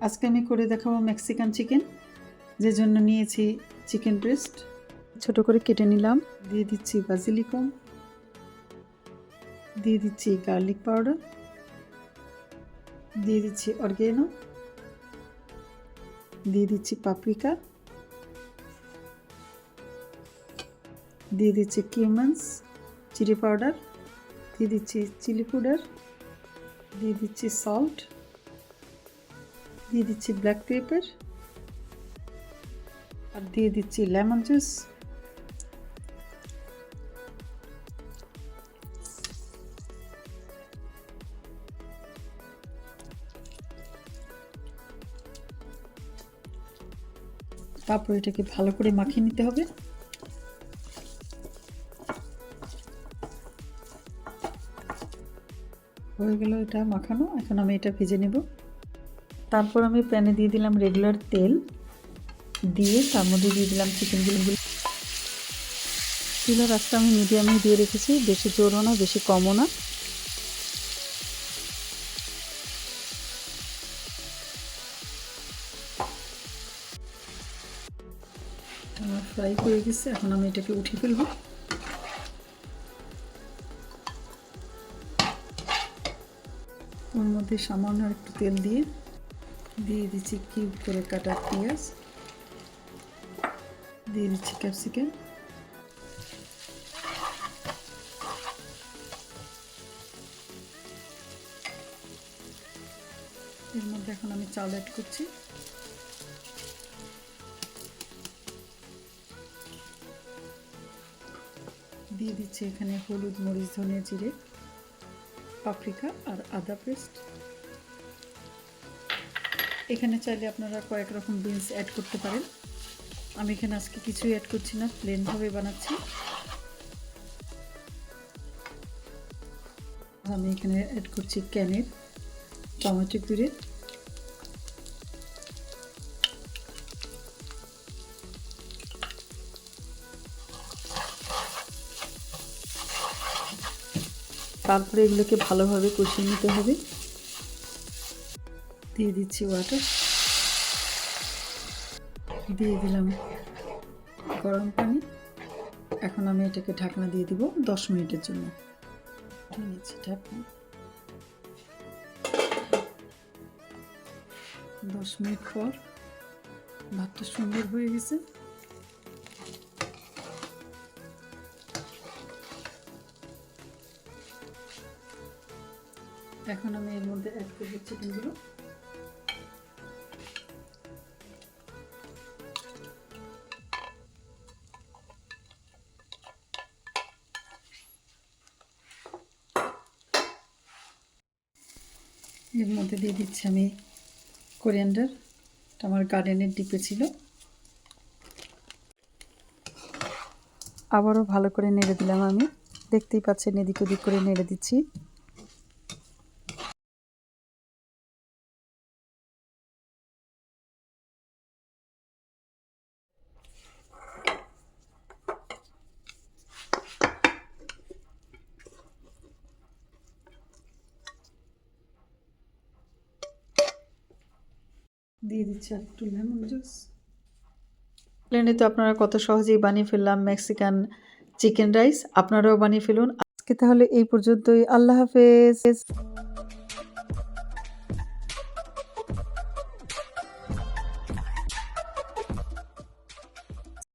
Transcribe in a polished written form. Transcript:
আজকে আমি করে দেখাবো মেক্সিকান চিকেন, যে জন্য নিয়েছি চিকেন ব্রেস্ট, ছোট করে কেটে নিলাম। দিয়ে দিচ্ছি বাজিলিকম, দিয়ে দিচ্ছি গার্লিক পাউডার, দিয়ে দিচ্ছি অরিগেনো, দিয়ে দিচ্ছি পাপরিকা, দিয়ে দিচ্ছি কিউমান্স চিলি পাউডার, দিয়ে দিচ্ছি চিলি পাউডার, দিয়ে দিচ্ছি সল্ট, দিয়ে দিচ্ছি ব্ল্যাক পেপার, আর দিয়ে দিচ্ছি লেমন জুস। তারপর এটাকে ভালো করে মাখিয়ে নিতে হবে। হয়ে গেল এটা মাখানো। এখন আমি এটা ভেজে নেব। তারপর আমি প্যানে দিয়ে দিলাম রেগুলার তেল, দিয়ে তার মধ্যে দিয়ে দিলাম চিকেনগুলো। চুলার আঁচটা আমি মিডিয়ামে দিয়ে রেখেছি, বেশি জোরও না বেশি কমও না। আমার ফ্রাই হয়ে গেছে, এখন আমি এটাকে উঠিয়ে ফেলবো। ওর মধ্যে সামান্য একটু তেল দিয়ে দিচ্ছি কিউব করে কাটা পেঁয়াজ, দিয়ে দিচ্ছি ক্যাপসিকাম, এর মধ্যে এখন আমি চাল অ্যাড করছি। দিয়ে দিচ্ছি এখানে হলুদ, মরিচ, ধনিয়া, জিরে, পাপরিকা আর আদা পেস্ট। এখানে চাইলে আপনারা কয়েক রকম বিনস অ্যাড করতে পারেন। আমি এখানে আজকে কিছুই অ্যাড করছি না, প্লেনভাবে বানাচ্ছি। আমি এখানে অ্যাড করছি ক্যানের টমেটো পিউরি, তারপরে এগুলোকে ভালোভাবে কষিয়ে নিতে হবে। দিয়ে দিচ্ছি ওয়াটার, দিয়ে দিলাম গরম পানি। এখন আমি এটাকে ঢাকনা দিয়ে দিব 10 মিনিটের জন্য। নিচ্ছি ঢাকনা। 10 মিনিট পর ভাতটা সুন্দর হয়ে গেছে। এখন আমি এর মধ্যে অ্যাড করব চিকেনগুলো। এর মধ্যে দিয়ে দিচ্ছি আমি কোরিয়ান্ডার, আমার গার্ডেনের ডিপে ছিল। আবারও ভালো করে নেড়ে দিলাম আমি। দেখতেই পাচ্ছেন এদিক ওদিক করে নেড়ে দিচ্ছি। দিয়ে দিচ্ছি আর একটু লেমন জুস। প্লেনে তো আপনারা কত সহজেই বানিয়ে ফেললাম মেক্সিকান চিকেন রাইস। আপনারাও বানিয়ে ফেলুন। আজকে তাহলে এই পর্যন্তই। আল্লাহ হাফেজ।